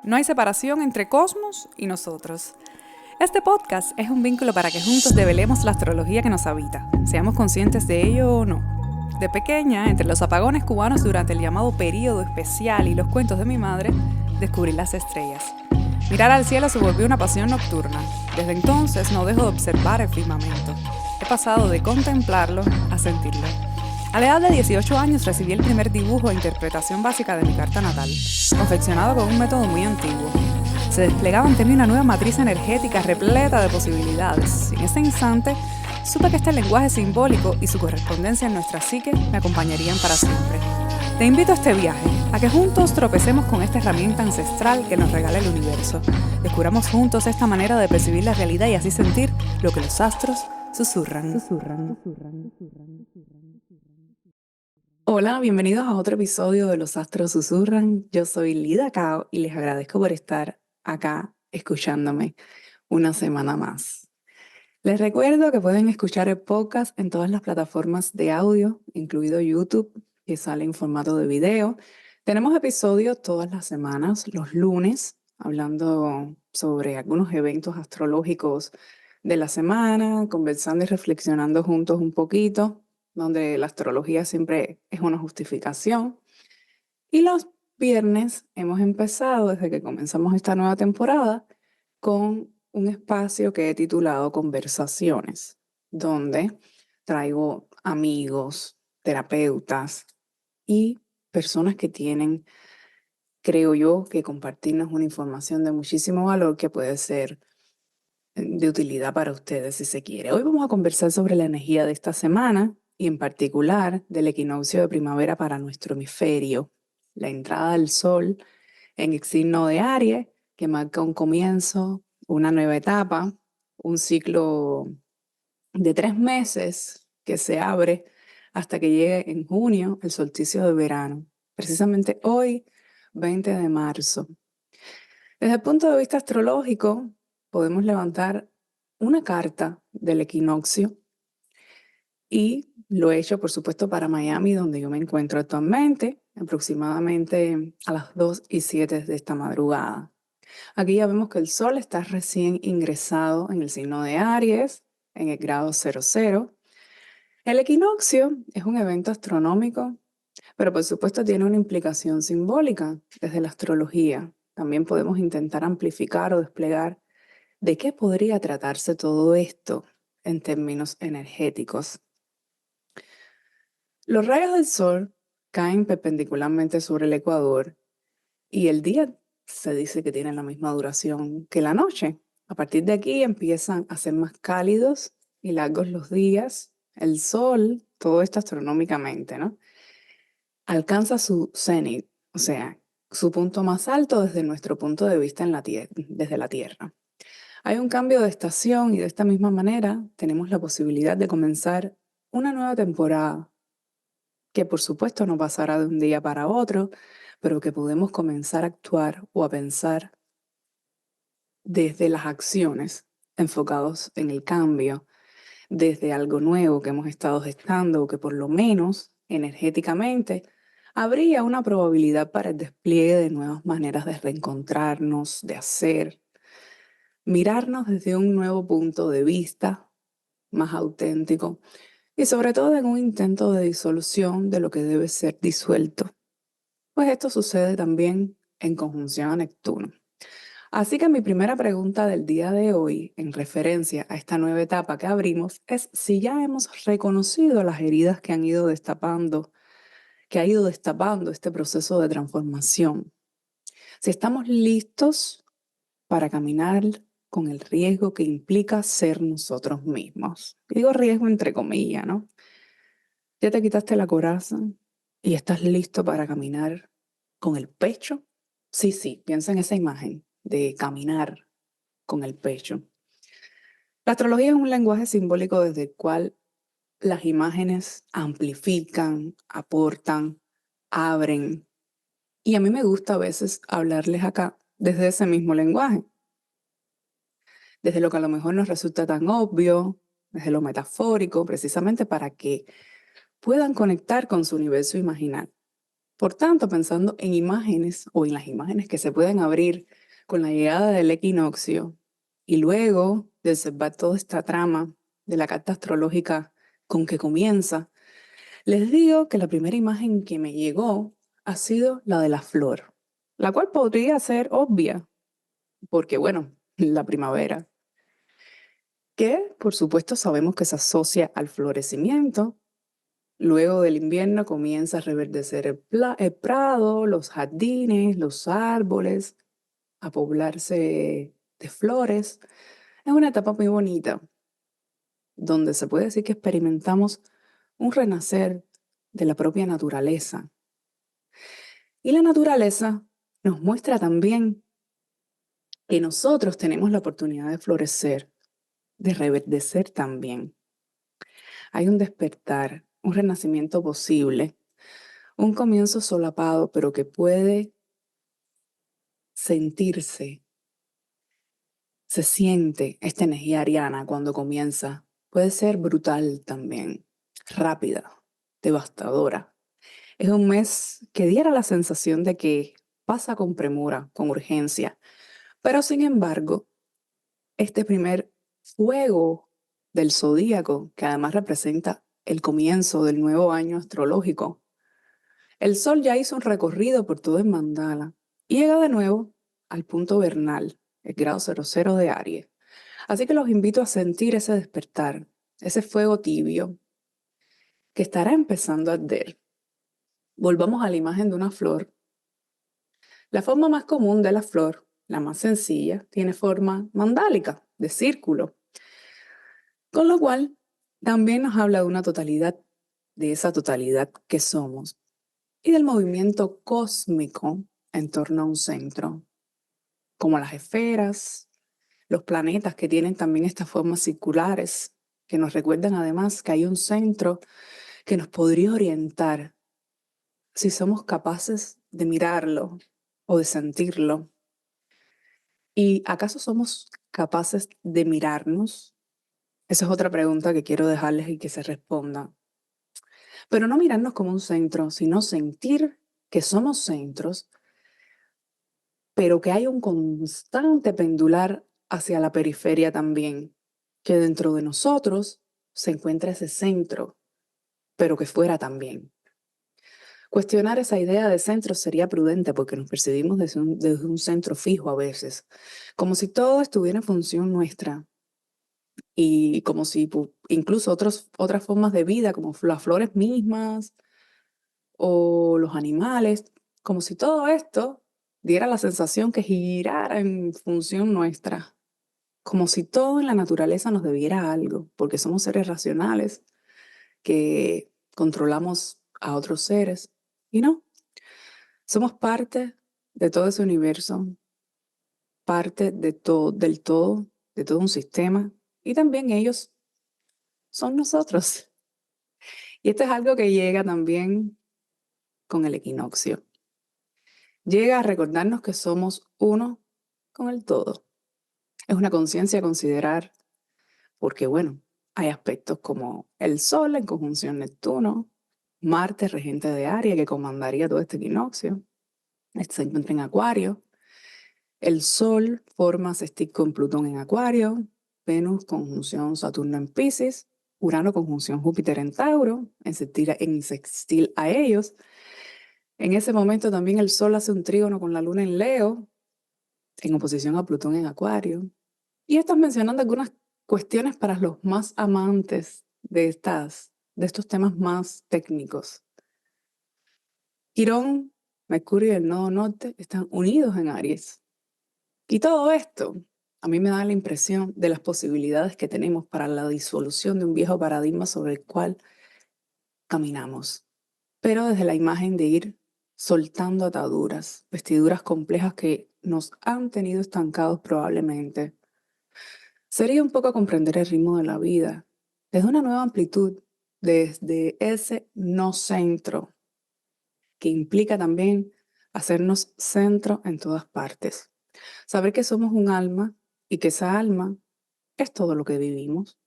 No hay separación entre Cosmos y nosotros. Este podcast es un vínculo para que juntos develemos la astrología que nos habita, seamos conscientes de ello o no. De pequeña, entre los apagones cubanos durante el llamado período especial y los cuentos de mi madre, descubrí las estrellas. Mirar al cielo se volvió una pasión nocturna. Desde entonces no dejo de observar el firmamento. He pasado de contemplarlo a sentirlo. A la edad de 18 años recibí el primer dibujo e interpretación básica de mi carta natal, confeccionado con un método muy antiguo. Se desplegaba ante mí una nueva matriz energética repleta de posibilidades. En ese instante, supe que este lenguaje simbólico y su correspondencia en nuestra psique me acompañarían para siempre. Te invito a este viaje, a que juntos tropecemos con esta herramienta ancestral que nos regala el universo. Descubramos juntos esta manera de percibir la realidad y así sentir lo que los astros susurran. Hola, bienvenidos a otro episodio de Los Astros Susurran. Yo soy Lida Cao y les agradezco por estar acá escuchándome una semana más. Les recuerdo que pueden escuchar el podcast en todas las plataformas de audio, incluido YouTube, que sale en formato de video. Tenemos episodios todas las semanas, los lunes, hablando sobre algunos eventos astrológicos de la semana, conversando y reflexionando juntos un poquito, donde la astrología siempre es una justificación. Y los viernes hemos empezado, desde que comenzamos esta nueva temporada, con un espacio que he titulado Conversaciones, donde traigo amigos, terapeutas y personas que tienen, creo yo, que compartirnos una información de muchísimo valor que puede ser de utilidad para ustedes si se quiere. Hoy vamos a conversar sobre la energía de esta semana y en particular del equinoccio de primavera para nuestro hemisferio, la entrada del sol en el signo de Aries, que marca un comienzo, una nueva etapa, un ciclo de 3 meses que se abre hasta que llegue en junio el solsticio de verano, precisamente hoy, 20 de marzo. Desde el punto de vista astrológico, podemos levantar una carta del equinoccio y lo he hecho, por supuesto, para Miami, donde yo me encuentro actualmente, aproximadamente a las 2:07 de esta madrugada. Aquí ya vemos que el Sol está recién ingresado en el signo de Aries, en el grado 00. El equinoccio es un evento astronómico, pero por supuesto tiene una implicación simbólica desde la astrología. También podemos intentar amplificar o desplegar de qué podría tratarse todo esto en términos energéticos. Los rayos del Sol caen perpendicularmente sobre el ecuador y el día se dice que tiene la misma duración que la noche. A partir de aquí empiezan a ser más cálidos y largos los días. El Sol, todo esto astronómicamente, ¿no? Alcanza su cenit, o sea, su punto más alto desde nuestro punto de vista en la desde la Tierra. Hay un cambio de estación y de esta misma manera tenemos la posibilidad de comenzar una nueva temporada que por supuesto no pasará de un día para otro, pero que podemos comenzar a actuar o a pensar desde las acciones enfocados en el cambio, desde algo nuevo que hemos estado gestando o que por lo menos energéticamente habría una probabilidad para el despliegue de nuevas maneras de reencontrarnos, de hacer, mirarnos desde un nuevo punto de vista más auténtico y sobre todo en un intento de disolución de lo que debe ser disuelto. Pues esto sucede también en conjunción a Neptuno. Así que mi primera pregunta del día de hoy, en referencia a esta nueva etapa que abrimos, es si ya hemos reconocido las heridas que han ido destapando, que ha ido destapando este proceso de transformación. Si estamos listos para caminar con el riesgo que implica ser nosotros mismos. Y digo riesgo entre comillas, ¿no? Ya te quitaste la coraza y estás listo para caminar con el pecho. Sí, sí, piensa en esa imagen de caminar con el pecho. La astrología es un lenguaje simbólico desde el cual las imágenes amplifican, aportan, abren. Y a mí me gusta a veces hablarles acá desde ese mismo lenguaje, desde lo que a lo mejor nos resulta tan obvio, desde lo metafórico, precisamente para que puedan conectar con su universo imaginal. Por tanto, pensando en imágenes o en las imágenes que se pueden abrir con la llegada del equinoccio y luego de observar toda esta trama de la carta astrológica con que comienza, les digo que la primera imagen que me llegó ha sido la de la flor, la cual podría ser obvia, porque bueno, la primavera, que por supuesto sabemos que se asocia al florecimiento. Luego del invierno comienza a reverdecer el prado, los jardines, los árboles, a poblarse de flores. Es una etapa muy bonita, donde se puede decir que experimentamos un renacer de la propia naturaleza. Y la naturaleza nos muestra también que nosotros tenemos la oportunidad de florecer, de reverdecer también. Hay un despertar, un renacimiento posible, un comienzo solapado, pero que puede sentirse, se siente esta energía ariana cuando comienza. Puede ser brutal también, rápida, devastadora. Es un mes que diera la sensación de que pasa con premura, con urgencia, pero sin embargo, este primer fuego del zodíaco, que además representa el comienzo del nuevo año astrológico, el sol ya hizo un recorrido por todo el mandala y llega de nuevo al punto vernal, el grado 00 de Aries. Así que los invito a sentir ese despertar, ese fuego tibio que estará empezando a arder. Volvamos a la imagen de una flor. La forma más común de la flor, la más sencilla, tiene forma mandálica, de círculo, con lo cual también nos habla de una totalidad, de esa totalidad que somos y del movimiento cósmico en torno a un centro, como las esferas, los planetas que tienen también estas formas circulares, que nos recuerdan además que hay un centro que nos podría orientar si somos capaces de mirarlo o de sentirlo. ¿Y acaso somos capaces de mirarnos? Esa es otra pregunta que quiero dejarles y que se responda. Pero no mirarnos como un centro, sino sentir que somos centros, pero que hay un constante pendular hacia la periferia también, que dentro de nosotros se encuentra ese centro, pero que fuera también. Cuestionar esa idea de centro sería prudente porque nos percibimos desde un centro fijo a veces, como si todo estuviera en función nuestra y como si incluso otras formas de vida, como las flores mismas o los animales, como si todo esto diera la sensación que girara en función nuestra, como si todo en la naturaleza nos debiera algo, porque somos seres racionales que controlamos a otros seres y no. Somos parte de todo ese universo, parte de todo, del todo, de todo un sistema, y también ellos son nosotros. Y esto es algo que llega también con el equinoccio. Llega a recordarnos que somos uno con el todo. Es una conciencia a considerar porque, bueno, hay aspectos como el Sol en conjunción Neptuno, Marte, regente de Aries, que comandaría todo este equinoccio, este se encuentra en Acuario. El Sol forma sextil con Plutón en Acuario, Venus conjunción Saturno en Piscis, Urano conjunción Júpiter en Tauro, en sextil a ellos. En ese momento también el Sol hace un trígono con la Luna en Leo, en oposición a Plutón en Acuario. Y estás mencionando algunas cuestiones para los más amantes de estos temas más técnicos. Quirón, Mercurio y el Nodo Norte están unidos en Aries. Y todo esto a mí me da la impresión de las posibilidades que tenemos para la disolución de un viejo paradigma sobre el cual caminamos, pero desde la imagen de ir soltando ataduras, vestiduras complejas que nos han tenido estancados probablemente. Sería un poco comprender el ritmo de la vida desde una nueva amplitud, desde ese no centro, que implica también hacernos centro en todas partes. Saber que somos un alma y que esa alma es todo lo que vivimos.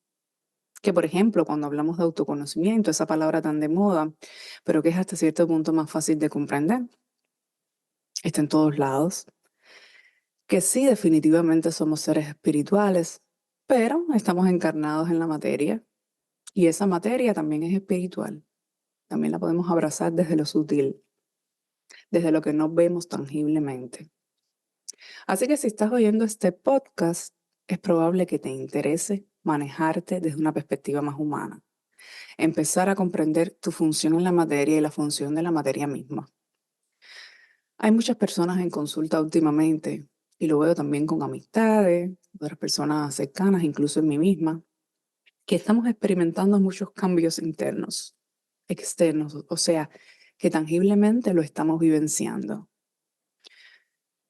que, por ejemplo, cuando hablamos de autoconocimiento, esa palabra tan de moda, pero que es hasta cierto punto más fácil de comprender, está en todos lados, que sí, definitivamente somos seres espirituales, pero estamos encarnados en la materia y esa materia también es espiritual. También la podemos abrazar desde lo sutil, desde lo que no vemos tangiblemente. Así que si estás oyendo este podcast, es probable que te interese manejarte desde una perspectiva más humana, empezar a comprender tu función en la materia y la función de la materia misma. Hay muchas personas en consulta últimamente, y lo veo también con amistades, otras personas cercanas, incluso en mí misma, que estamos experimentando muchos cambios internos, externos, o sea, que tangiblemente lo estamos vivenciando.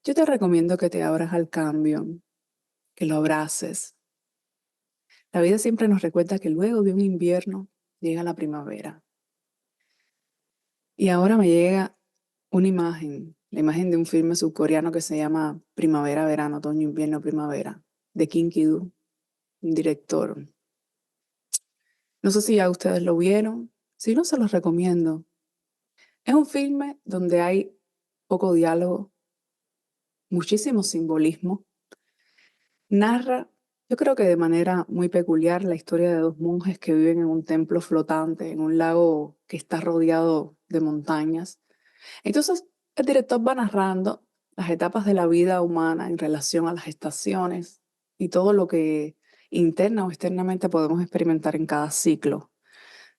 Yo te recomiendo que te abras al cambio, que lo abraces. La vida siempre nos recuerda que luego de un invierno llega la primavera. Y ahora me llega una imagen, la imagen de un filme surcoreano que se llama Primavera, Verano, Otoño, Invierno, Primavera, de Kim Ki-doo, un director. No sé si ya ustedes lo vieron, si no se los recomiendo. Es un filme donde hay poco diálogo, muchísimo simbolismo. Narra, yo creo que de manera muy peculiar, la historia de dos monjes que viven en un templo flotante, en un lago que está rodeado de montañas. Entonces, el director va narrando las etapas de la vida humana en relación a las estaciones y todo lo que interna o externamente podemos experimentar en cada ciclo.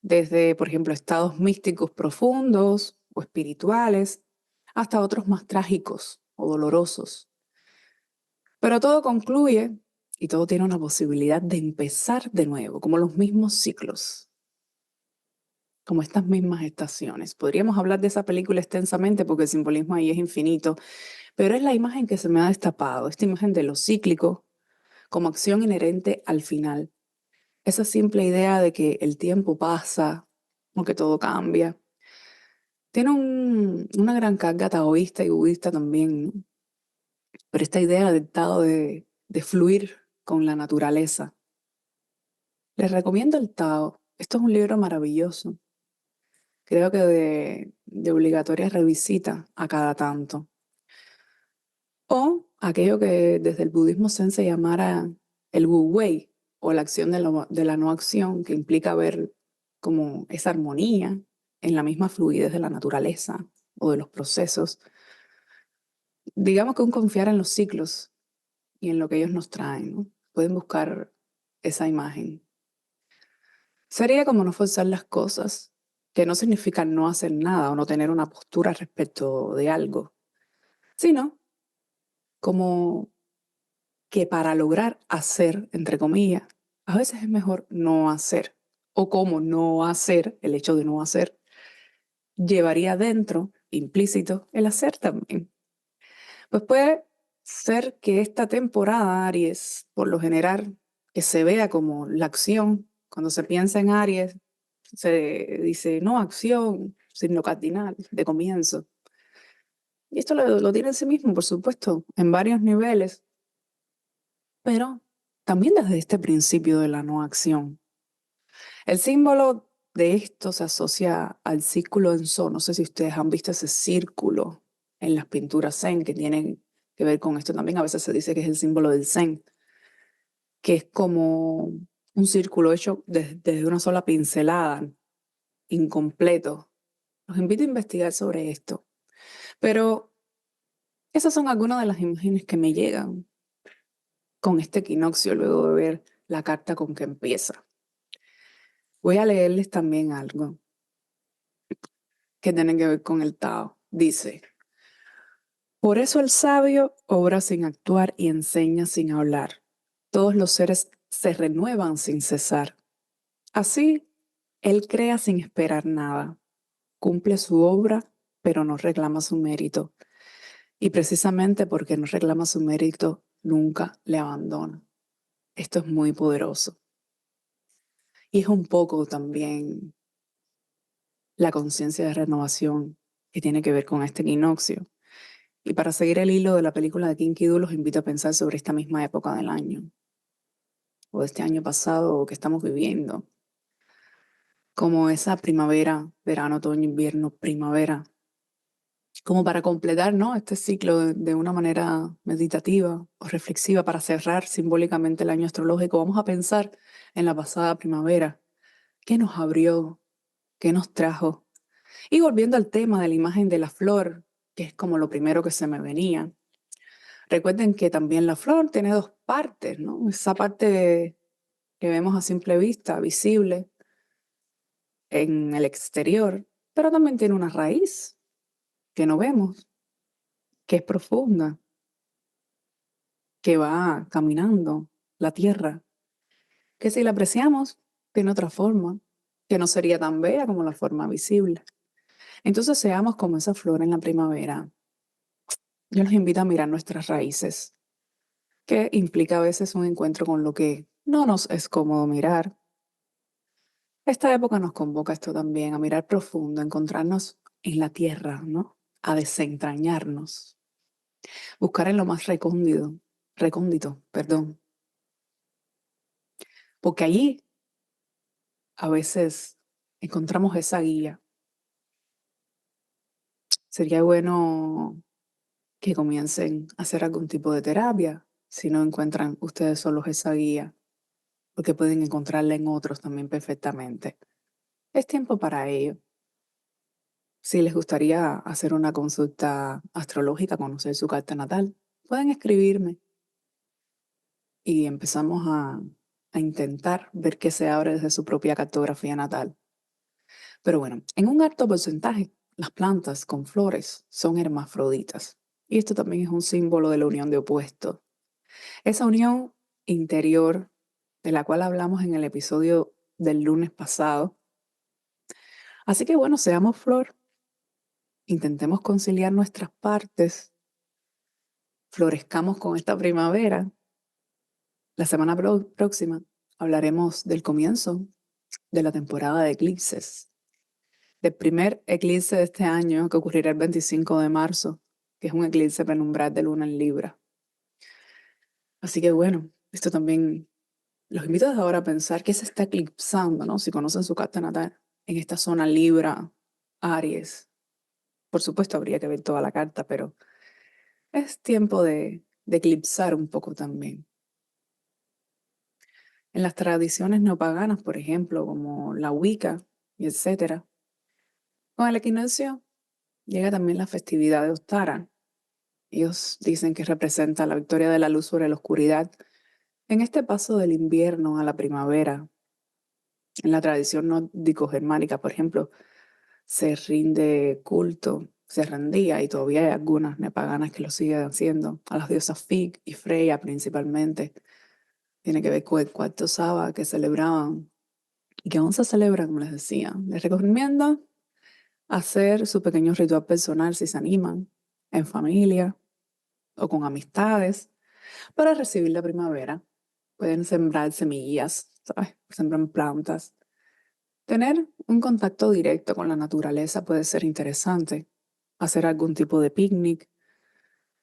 Desde, por ejemplo, estados místicos profundos o espirituales, hasta otros más trágicos o dolorosos. Pero todo concluye y todo tiene una posibilidad de empezar de nuevo, como los mismos ciclos, como estas mismas estaciones. Podríamos hablar de esa película extensamente porque el simbolismo ahí es infinito, pero es la imagen que se me ha destapado, esta imagen de lo cíclico como acción inherente al final. Esa simple idea de que el tiempo pasa o que todo cambia. Tiene una gran carga taoísta y budista también, ¿no? Pero esta idea del Tao de fluir con la naturaleza. Les recomiendo el Tao. Esto es un libro maravilloso. Creo que de obligatoria revisita a cada tanto. O aquello que desde el budismo zen se llamara el Wu Wei, o la acción de la no acción, que implica ver como esa armonía en la misma fluidez de la naturaleza o de los procesos. Digamos que un confiar en los ciclos y en lo que ellos nos traen, ¿no? Pueden buscar esa imagen. Sería como no forzar las cosas, que no significa no hacer nada o no tener una postura respecto de algo, sino como que para lograr hacer, entre comillas, a veces es mejor no hacer. O como no hacer, el hecho de no hacer, llevaría dentro, implícito, el hacer también. Pues puede ser que esta temporada, Aries, por lo general, que se vea como la acción, cuando se piensa en Aries, se dice no acción, signo cardinal, de comienzo. Y esto lo tiene en sí mismo, por supuesto, en varios niveles, pero también desde este principio de la no acción. El símbolo de esto se asocia al círculo en So. No sé si ustedes han visto ese círculo en las pinturas Zen que tienen que ver con esto también. A veces se dice que es el símbolo del Zen, que es como un círculo hecho desde una sola pincelada, incompleto. Los invito a investigar sobre esto. Pero esas son algunas de las imágenes que me llegan con este equinoccio luego de ver la carta con que empieza. Voy a leerles también algo que tiene que ver con el Tao. Dice: por eso el sabio obra sin actuar y enseña sin hablar. Todos los seres se renuevan sin cesar. Así, él crea sin esperar nada, cumple su obra, pero no reclama su mérito. Y precisamente porque no reclama su mérito, nunca le abandona. Esto es muy poderoso. Y es un poco también la conciencia de renovación que tiene que ver con este equinoccio. Y para seguir el hilo de la película de Kim Ki-doo, los invito a pensar sobre esta misma época del año. o de este año pasado o que estamos viviendo, como esa primavera, verano, otoño, invierno, primavera, como para completar, ¿no? Este ciclo de una manera meditativa o reflexiva para cerrar simbólicamente el año astrológico. Vamos a pensar en la pasada primavera, qué nos abrió, qué nos trajo. Y volviendo al tema de la imagen de la flor, que es como lo primero que se me venía. Recuerden que también la flor tiene dos partes, ¿no? Esa parte que vemos a simple vista, visible en el exterior, pero también tiene una raíz que no vemos, que es profunda, que va caminando la tierra, que si la apreciamos, tiene otra forma, que no sería tan bella como la forma visible. Entonces seamos como esa flor en la primavera. Yo los invito a mirar nuestras raíces, que implica a veces un encuentro con lo que no nos es cómodo mirar. Esta época nos convoca esto también, a mirar profundo, a encontrarnos en la tierra, ¿no? A desentrañarnos, buscar en lo más recóndito, perdón, porque allí a veces encontramos esa guía. Sería bueno que comiencen a hacer algún tipo de terapia si no encuentran ustedes solos esa guía, porque pueden encontrarla en otros también perfectamente. Es tiempo para ello. Si les gustaría hacer una consulta astrológica, conocer su carta natal, pueden escribirme y empezamos a intentar ver qué se abre desde su propia cartografía natal. Pero bueno, en un alto porcentaje, las plantas con flores son hermafroditas. Y esto también es un símbolo de la unión de opuestos. Esa unión interior de la cual hablamos en el episodio del lunes pasado. Así que bueno, seamos flor, intentemos conciliar nuestras partes, florezcamos con esta primavera. La semana próxima hablaremos del comienzo de la temporada de eclipses, del primer eclipse de este año que ocurrirá el 25 de marzo, que es un eclipse penumbral de luna en Libra. Así que bueno, esto también los invito desde ahora a pensar qué se está eclipsando, ¿no? Si conocen su carta natal, en esta zona Libra, Aries. Por supuesto, habría que ver toda la carta, pero es tiempo de eclipsar un poco también. En las tradiciones neopaganas, por ejemplo, como la Wicca y etcétera, con el equinoccio llega también la festividad de Ostara. Ellos dicen que representa la victoria de la luz sobre la oscuridad en este paso del invierno a la primavera. En la tradición nórdico-germánica, por ejemplo, se rinde culto, se rendía, y todavía hay algunas neopaganas que lo siguen haciendo, a las diosas Fig y Freya principalmente. Tiene que ver con el cuarto sábado que celebraban y que aún se celebra, como les decía. Les recomiendo hacer su pequeño ritual personal si se animan, en familia o con amistades, para recibir la primavera. Pueden sembrar semillas, ¿sabes? Sembran plantas. Tener un contacto directo con la naturaleza puede ser interesante. Hacer algún tipo de picnic.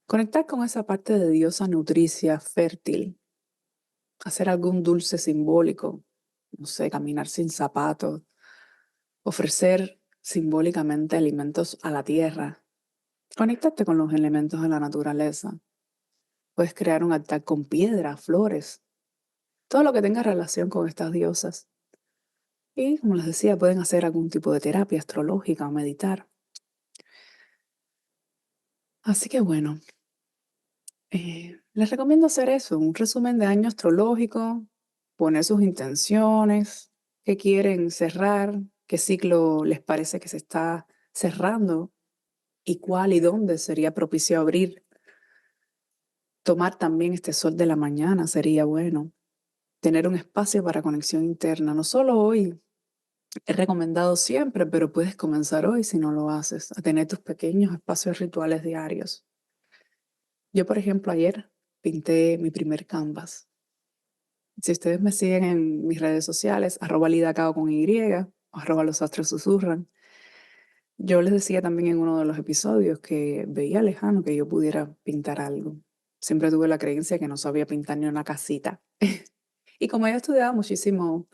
Conectar con esa parte de diosa nutricia, fértil. Hacer algún dulce simbólico. No sé, caminar sin zapatos. Ofrecer simbólicamente alimentos a la tierra. Conectarte con los elementos de la naturaleza. Puedes crear un altar con piedra, flores, todo lo que tenga relación con estas diosas. Y como les decía, pueden hacer algún tipo de terapia astrológica o meditar. Así que bueno, les recomiendo hacer eso, un resumen de año astrológico, poner sus intenciones, qué quieren cerrar, qué ciclo les parece que se está cerrando y cuál y dónde sería propicio abrir. Tomar también este sol de la mañana sería bueno. Tener un espacio para conexión interna, no solo hoy. Es recomendado siempre, pero puedes comenzar hoy si no lo haces, a tener tus pequeños espacios rituales diarios. Yo, por ejemplo, ayer pinté mi primer canvas. Si ustedes me siguen en mis redes sociales, @lidacao con Y, @los astros susurran, yo les decía también en uno de los episodios que veía lejano que yo pudiera pintar algo. Siempre tuve la creencia que no sabía pintar ni una casita. Y como yo he estudiado muchísimo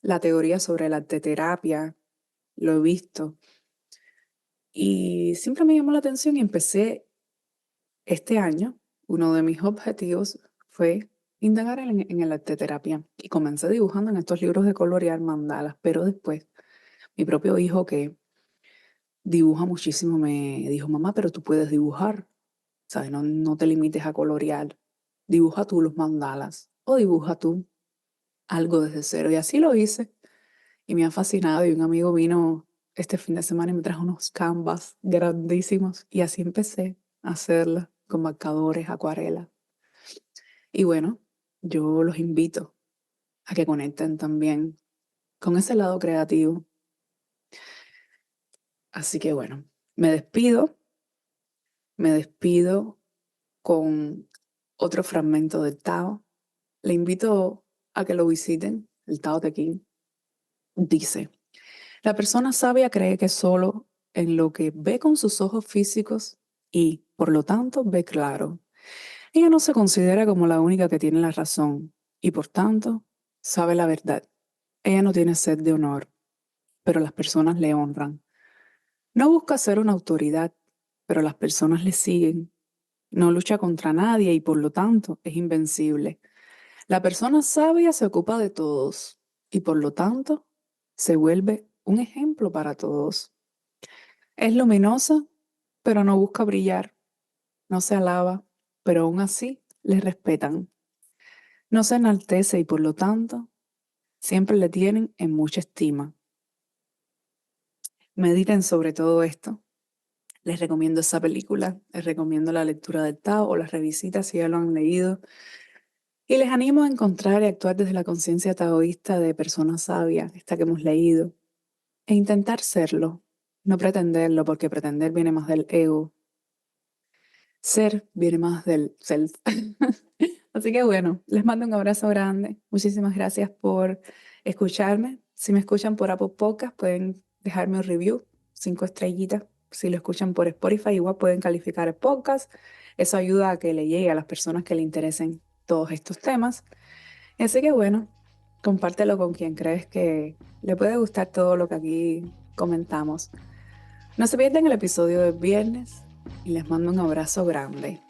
la teoría sobre la arteterapia, lo he visto, y siempre me llamó la atención y empecé este año, uno de mis objetivos fue indagar en la arteterapia. Y comencé dibujando en estos libros de colorear mandalas, pero después mi propio hijo que dibuja muchísimo me dijo, mamá, pero tú puedes dibujar, ¿sabes? No te limites a colorear, dibuja tú los mandalas o dibuja tú algo desde cero. Y así lo hice y me ha fascinado. Y un amigo vino este fin de semana y me trajo unos canvas grandísimos y así empecé a hacerla con marcadores, acuarelas. Y bueno, yo los invito a que conecten también con ese lado creativo. Así que bueno, me despido, me despido con otro fragmento del Tao. Le invito a que lo visiten, el Tao Te Ching. Dice, la persona sabia cree que solo en lo que ve con sus ojos físicos y, por lo tanto, ve claro. Ella no se considera como la única que tiene la razón y, por tanto, sabe la verdad. Ella no tiene sed de honor, pero las personas le honran. No busca ser una autoridad, pero las personas le siguen. No lucha contra nadie y, por lo tanto, es invencible. La persona sabia se ocupa de todos y, por lo tanto, se vuelve un ejemplo para todos. Es luminosa, pero no busca brillar. No se alaba, pero aún así le respetan. No se enaltece y, por lo tanto, siempre le tienen en mucha estima. Mediten sobre todo esto. Les recomiendo esa película, les recomiendo la lectura del Tao o las revisitas si ya lo han leído. Y les animo a encontrar y actuar desde la conciencia taoísta de personas sabias, esta que hemos leído, e intentar serlo, no pretenderlo, porque pretender viene más del ego. Ser viene más del self. Así que bueno, les mando un abrazo grande. Muchísimas gracias por escucharme. Si me escuchan por Apple Podcast, pueden dejarme un review, 5 estrellitas. Si lo escuchan por Spotify, igual pueden calificar el podcast. Eso ayuda a que le llegue a las personas que le interesen todos estos temas. Así que bueno, compártelo con quien crees que le puede gustar todo lo que aquí comentamos. No se pierdan el episodio del viernes y les mando un abrazo grande.